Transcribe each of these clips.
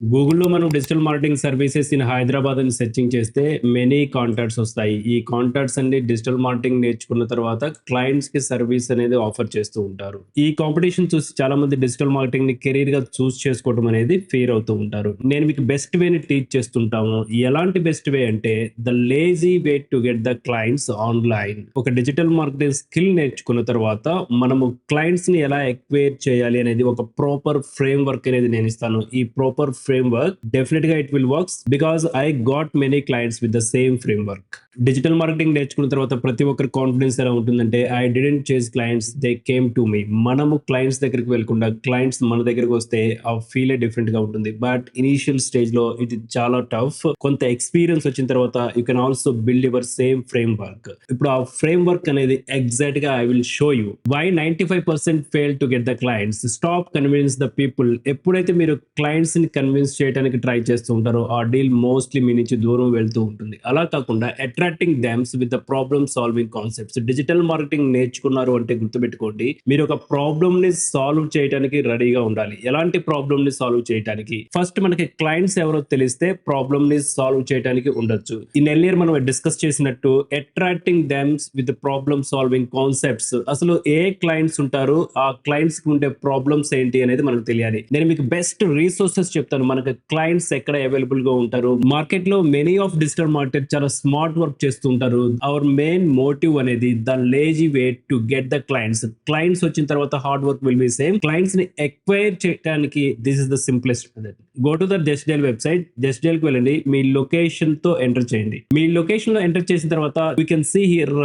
గూగుల్‌లో మనం digital marketing services in Hyderabad అని సెర్చింగ్ చేస్తే మెనీ కాంటాక్ట్స్ వస్తాయి. ఈ కాంటాక్ట్స్ అన్ని డిజిటల్ మార్కెటింగ్ నేర్చుకున్న తర్వాత క్లయింట్స్‌కి సర్వీస్ అనేది ఆఫర్ చేస్తూ ఉంటారు. ఈ కాంపిటీషన్ చూసి చాలా మంది డిజిటల్ మార్కెటింగ్‌ని కెరియర్‌గా చూస్ చేసుకోవడం అనేది ఫెయిర్ అవుతూ ఉంటారు. నేను మీకు బెస్ట్ వేని టీచ్ చేస్తుంటాము. ఎలాంటి బెస్ట్ వే అంటే the lazy way to get the clients online. ఒక డిజిటల్ మార్కెటింగ్ స్కిల్ నేర్చుకున్న తర్వాత మనము క్లయింట్స్‌ని ఎలా ఎక్వైర్ చేయాలి అనేది ఒక ప్రాపర్ ఫ్రేమ్‌వర్క్ అనేది నేను ఇస్తాను. ఈ proper framework definitely it will works because I got many clients with the same framework. Digital marketing నేర్చుకున్న తర్వాత ప్రతి ఒక్కరి కాన్ఫిడెన్స్ ఎలా ఉంటుందంటే I didn't chase clients, they came to me. మనము క్లయింట్స్ దగ్గరికి వెళ్ళకుండా క్లయింట్స్ మన దగ్గరికి వస్తే ఆ ఫీలే డిఫరెంట్ గా ఉంటుంది. బట్ ఇనిషియల్ స్టేజ్ లో ఇది చాలా టఫ్. కొంత ఎక్స్పీరియన్స్ వచ్చిన తర్వాత you can also build your same framework. ఇప్పుడు ఆ ఫ్రేమ్ వర్క్ అనేది ఎగ్జాక్ట్ గా I will show you why 95% fail to get the clients. Stop convince the people. ఎప్పుడైతే మీరు క్లయింట్స్ ని కన్విన్స్ చేయడానికి ట్రై చేస్తూ ఉంటారో ఆ డీల్ మోస్ట్లీ మీ నుంచి దూరం వెళ్తూ ఉంటుంది. అలా కాకుండా attracting thems with the problem solving concepts. Digital marketing నేర్చుకున్నారు అంటే గుర్తుపెట్టుకోండి, మీరు ఒక ప్రాబ్లమ్ ని సాల్వ్ చేయడానికి రెడీగా ఉండాలి. ఎలాంటి ప్రాబ్లమ్ ని సాల్వ్ చేయడానికి? ఫస్ట్ మనకి క్లయింట్స్ ఎవరో తెలిస్తే ప్రాబ్లమ్ ని సాల్వ్ చేయడానికి ఉండొచ్చు. ఇన్ ఎర్లియర్ మనం డిస్కస్ చేసినట్టు attracting thems with problem solving concepts. అసలు ఏ క్లయింట్స్ ఉంటారు, ఆ క్లయింట్స్ కి ఉండే ప్రాబ్లమ్స్ ఏంటి అనేది మనకు తెలియాలి. నేను మీకు బెస్ట్ రీసోర్సెస్ చెప్తాను. మనకు క్లయింట్స్ ఎక్కడ అవైలబుల్ గా ఉంటారు. మార్కెట్ లో మెనీ ఆఫ్ డిజిటల్ మార్కెట్ చాలా స్మార్ట్ వర్క్ చేస్తుంటారు. అవర్ మెయిన్ మోటివ్ అనేది the lazy way to get the clients. Clients వచ్చిన తర్వాత hard work will be same. Clients ని ఎక్వైర్ చేయడానికి this is the simplest method. Go to the just dial website. Just dial కి వెళ్ళండి, మీ location తో enter చేయండి. మీ location లో enter చేసిన తర్వాత you can see here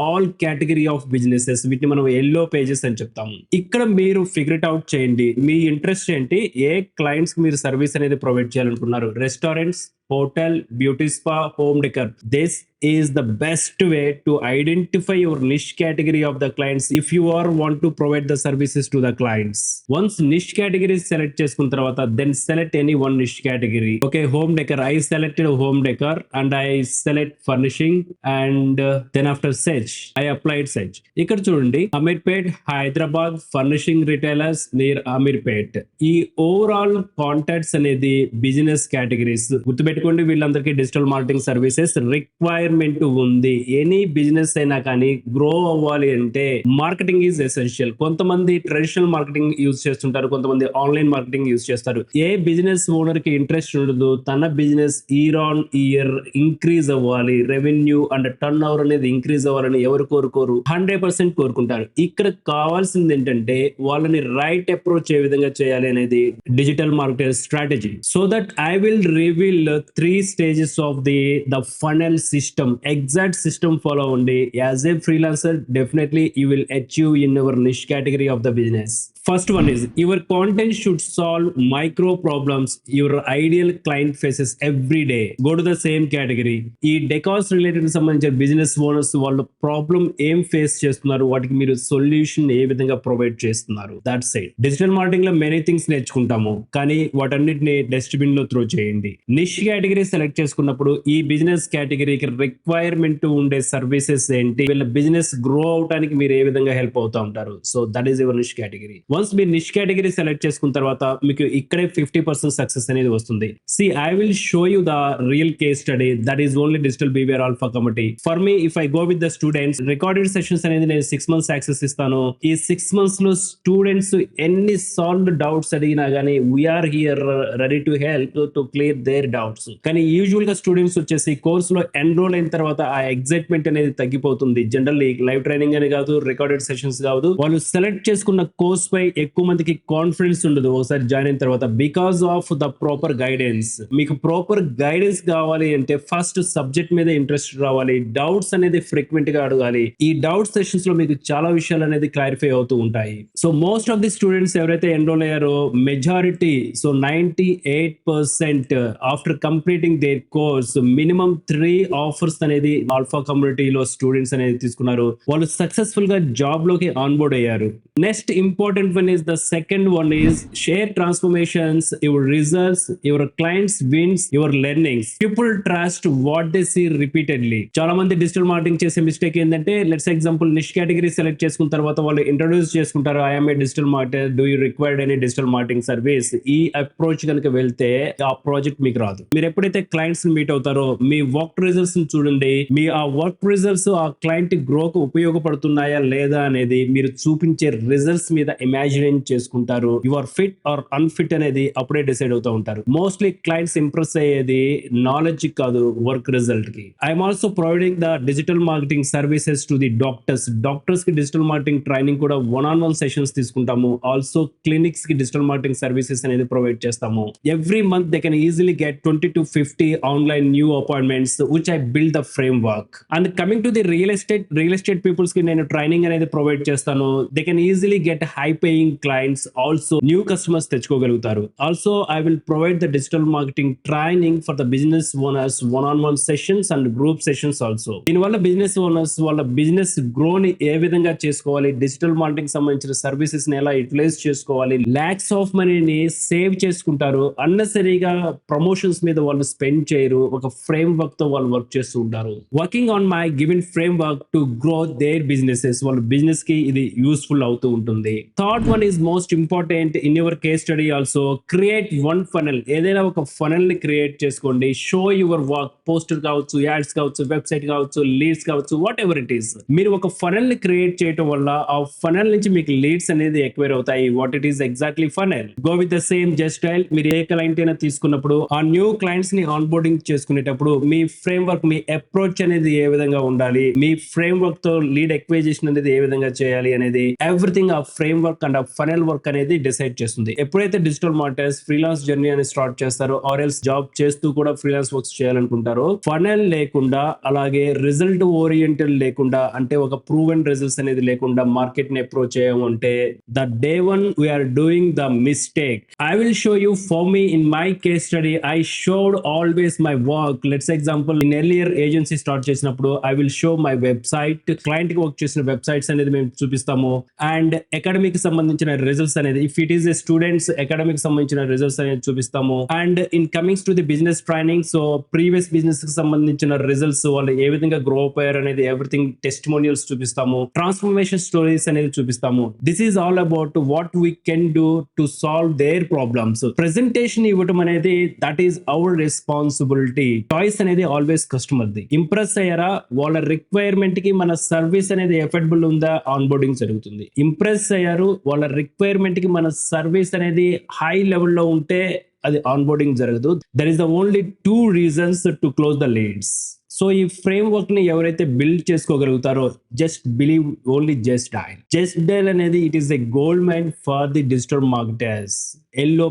all category of businesses. వీటిని మనం ఎల్లో పేజెస్ అని చెప్తాము. ఇక్కడ మీరు ఫిగర్ ఇట్ అవుట్ చేయండి, మీ ఇంట్రెస్ట్ ఏంటి, ఏ క్లయింట్స్ కి మీరు సర్వీస్ అనేది ప్రొవైడ్ చేయాలనుకున్నారు. Restaurants, hotel, beauty spa, home decor. This is the best way to identify your niche category of the clients if you are want to provide the services to the clients. Once niche category select చేసుకున్న తర్వాత then select any one niche category. Okay, home decor. I selected home decor and I select furnishing and then after search I applied search. ఇక్కడ చూడండి, Ameerpet Hyderabad furnishing retailers near Ameerpet. ఈ overall contacts అనేది business categories. గుర్తుపెట్టుకోండి, వీళ్ళందరికీ digital marketing services requirement ఉంది. Any business అయినా కానీ grow అవ్వాలి అంటే మార్కెటింగ్ ఈజ్ ఎసెన్షియల్. కొంతమంది ట్రెడిషనల్ మార్కెటింగ్ యూజ్ చేస్తుంటారు, కొంతమంది ఆన్లైన్ మార్కెటింగ్ యూజ్ చేస్తారు. ఏ బిజినెస్ ఓనర్ కి ఇంట్రెస్ట్ ఉండదు తన business year on year increase అవ్వాలి, రెవెన్యూ అండ్ టర్న్ ఓవర్ అనేది ఇంక్రీజ్ అవ్వాలని ఎవరు కోరుకోరు? 100% కోరుకుంటారు. ఇక్కడ కావాల్సింది ఏంటంటే వాళ్ళని రైట్ అప్రోచ్ ఏ విధంగా చేయాలి అనేది digital marketing strategy. So that I will reveal 3 stages of the funnel system. Exact system follow only. As a freelancer, definitely you will achieve in your niche category of the business. First one is your content should solve micro problems your ideal client faces every day. Go to the same category. ఈ డెకాస్ related సంబంధించిన business owners వాళ్ళ problem ఏం face చేస్తున్నారు, వాటికి మీరు solution ఏ విధంగా provide చేస్తున్నారు. That's it. Digital marketing లో మెనీ థింగ్స్ నేర్చుకుంటాము, కానీ వాటన్నిటిని డస్ట్బిన్ లో త్రో చేయండి. నిష్ కేటగిరీ సెలెక్ట్ చేసుకున్నప్పుడు ఈ బిజినెస్ కేటగిరీకి రిక్వైర్మెంట్ ఉండే సర్వీసెస్ ఏంటి, వీళ్ళ బిజినెస్ గ్రో అవడానికి మీరు ఏ విధంగా హెల్ప్ అవుతా ఉంటారు. So that is your niche category. Once మీరు నిష్ కేటగిరీ సెలెక్ట్ చేసుకున్న తర్వాత మీకు ఇక్కడే 50% సక్సెస్ అనేది వస్తుంది. See I will show you the real case study that is only digital BVR alpha committee. For me if I go with the students, recorded sessions అనేది నేను 6 months access ఇస్తాను. ఈ 6 months లో స్టూడెంట్స్ ఎన్ని solved doubts అడిగినా గానీ we are here ready to help to clear their doubts. కానీ usual గా స్టూడెంట్స్ వచ్చేసి కోర్స్ లో ఎన్రోల్ అయిన తర్వాత ఆ ఎగ్జైట్మెంట్ అనేది తగ్గిపోతుంది. జనరల్లీ లైవ్ ట్రైనింగ్ అని కాదు, రికార్డెడ్ సెషన్స్ కాదు, వాళ్ళు సెలెక్ట్ చేసుకున్న కోర్స్ పై ఎక్కువ మందికి కాన్ఫిడెన్స్ ఉండదు ఒకసారి జాయిన్ అయిన తర్వాత, because of the proper guidance. మీకు ప్రాపర్ గైడెన్స్ కావాలి అంటే ఫస్ట్ సబ్జెక్ట్ మీద ఇంట్రెస్ట్ రావాలి, డౌట్స్ అనేది ఫ్రీక్వెంట్ గా అడగాలి. ఈ డౌట్ సెషన్స్ లో మీకు చాలా విషయాలు అనేది క్లారిఫై అవుతూ ఉంటాయి. So most of the students ఎవరైతే ఎన్రోల్ అయ్యారో majority, so 98% after completing their course minimum 3 offers అనేది ఆల్ఫా కమ్యూనిటీలో స్టూడెంట్స్ అనేది తీసుకున్నారు. వాళ్ళు సక్సెస్ఫుల్ గా జాబ్ లోకి ఆన్బోర్డ్ అయ్యారు. Next important one is the second one is share transformations, your results, your clients wins, your learnings. People trust what they see repeatedly. చాలా మంది డిజిటల్ మార్కెటింగ్ చేసే మిస్టేక్ ఏంటంటే, లెట్స్ ఎగ్జాంపుల్ నిష్ కేటగిరీ సెలెక్ట్ చేసుకున్న తర్వాత వాళ్ళు introduce చేసుకుంటారు, I'm a digital marketer, do you required any digital marketing service. ఈ approach కనుక వెళ్తే ఆ ప్రాజెక్ట్ మీకు రాదు. మీరు ఎప్పుడైతే క్లయింట్స్ మీట్ అవుతారో మీ వర్క్ రిజల్ట్స్ చూడండి, మీ ఆ వర్క్ రిజల్ట్స్ ఆ క్లయింట్ గ్రోకు ఉపయోగపడుతున్నాయా లేదా అనేది మీరు చూపించే రిజల్ట్స్ మీద ఇమాజిన్ చేసుకుంటారు. You are fit or unfit అనేది అప్పుడే డిసైడ్ అవుతూ ఉంటారు. మోస్ట్లీ క్లయింట్స్ ఇంప్రెస్ అయ్యేది నాలెడ్జ్ కాదు, వర్క్ రిజల్ట్ కి. I'm also providing the digital marketing services to the doctors కి డిజిటల్ మార్కెటింగ్ ట్రైనింగ్ కూడా 1-on-1 సెషన్స్ తీసుకుంటాము. ఆల్సో క్లినిక్స్ కి డిజిటల్ మార్కెటింగ్ సర్వీసెస్ అనేది ప్రొవైడ్ చేస్తాము. Every month they can easily get 20 to 50 online new appointments which I build the framework. And coming to the real estate peoples కి నేను training అనేది provide చేస్తాను. They can easily get high paying clients, also new customers తెచ్చుకోగలుగుతారు. Also I will provide the digital marketing training for the business owners, 1-on-1 sessions and group sessions also. దీనివల్ల business owners వాళ్ళ business గ్రోని ఏ విధంగా చేసుకోవాలి, digital marketing సంబంధించిన services ని ఎలా యూటిలైజ్ చేసుకోవాలి, లాక్స్ ఆఫ్ మనీని సేవ్ చేసుకుంటారు. అన్నెసరీగా ప్రమోషన్స్ మీద వాళ్ళు స్పెండ్ చేయరు. ఒక ఫ్రేమ్ వర్క్ తో వాళ్ళు వర్క్ చేస్తూ ఉంటారు. Working on my given framework to grow their businesses, వాళ్ళ బిజినెస్ కి ఇది యూస్ఫుల్ అవుతూ ఉంటుంది. Third one is most important in your case study also. Create one funnel. ఏదైనా ఒక ఫనల్ ని క్రియేట్ చేసుకోండి. షో యువర్ వర్క్, పోస్టర్ కావచ్చు, యాడ్స్ కావచ్చు, వెబ్సైట్ కావచ్చు, లీడ్స్ కావచ్చు, వాట్ ఎవర్ ఇట్ ఈస్. మీరు ఒక ఫనల్ ని క్రియేట్ చేయడం వల్ల ఆ ఫనల్ నుంచి మీకు లీడ్స్ అనేది ఎక్వైర్ అవుతాయి. What it is exactly funnel. Go with the same just style. మీరు ఏ క్లయింట్ అయినా తీసుకున్నప్పుడు ఆ న్యూ క్లయింట్స్ ని ఆన్ బోర్డింగ్ చేసుకునేటప్పుడు మీ ఫ్రేమ్ వర్క్, మీ అప్రోచ్ అనేది ఏ విధంగా ఉండాలి, మీ ఫ్రేమ్ వర్క్ తో లీడ్ ఎక్వైజేషన్ అనేది ఏ విధంగా చేయాలి అనేది ఎవ్రీథింగ్ ఆ ఫ్రేమ్ వర్క్ అండ్ ఆ ఫనల్ వర్క్ అనేది డిసైడ్ చేస్తుంది. ఎప్పుడైతే డిజిటల్ మార్కెటర్స్ ఫ్రీలాన్స్ జర్నీ అని స్టార్ట్ చేస్తారో, ఆర్ ఎల్స్ జాబ్ చేస్తూ కూడా ఫ్రీలాన్స్ వర్క్స్ చేయాలనుకుంటారో, ఫనల్ లేకుండా అలాగే రిజల్ట్ ఓరియంటెడ్ లేకుండా, అంటే ఒక ప్రూవెన్ రిజల్ట్స్ అనేది లేకుండా మార్కెట్ ని అప్రోచ్ చేయమంటే the day one we're doing the mistake. I will show you for me in my case study. I showed always my work. Let's example in earlier agency start చేసినప్పుడు I will show my website. Client కి work చేసిన websites అనేది మేము చూపిస్తాము. And academic సంబంధించిన results అనేది, if it is a students academic సంబంధించిన results అనేది చూపిస్తాము. And in comings to the business training, so previous business కి సంబంధించిన రిజల్ట్స్, వాళ్ళు ఏ విధంగా గ్రో అయ్యారు అనేది ఎవ్రీథింగ్ టెస్టిమోనియల్స్ చూపిస్తాము. ట్రాన్స్ఫర్మేషన్ స్టోరీస్ అనేది చూపిస్తాము. This is all about what we can do to solve their problems. Presentation ఇవ్వటం అనేది that is our responsibility. Choice అనేది ఆల్వేస్ కస్టమర్ ది. ఇంప్రెస్ అయ్యారా, వాళ్ళ రిక్వైర్మెంట్ కి మన సర్వీస్ అనేది ఎఫర్డబుల్ ఉందా, ఆన్ బోర్డింగ్ జరుగుతుంది. ఇంప్రెస్ అయ్యారు, వాళ్ళ రిక్వైర్మెంట్ కి మన సర్వీస్ అనేది హై లెవెల్లో ఉంటే అది ఆన్ బోర్డింగ్ జరగదు. There is the only 2 reasons to close the leads. So ఈ ఫ్రేమ్ వర్క్ ని ఎవరైతే బిల్డ్ చేసుకోగలుగుతారో, just believe only Justdial అనేది it is a gold mine for the digital marketers. Yellow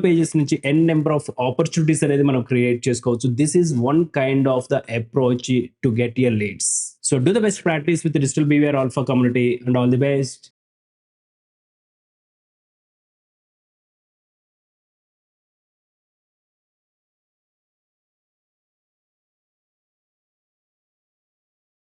pages నుంచి n number of opportunities అనేది మనం create చేసుకోవచ్చు. This is one kind of the approach to get your leads. So do the best practice with digital BVR Alpha community and all the best.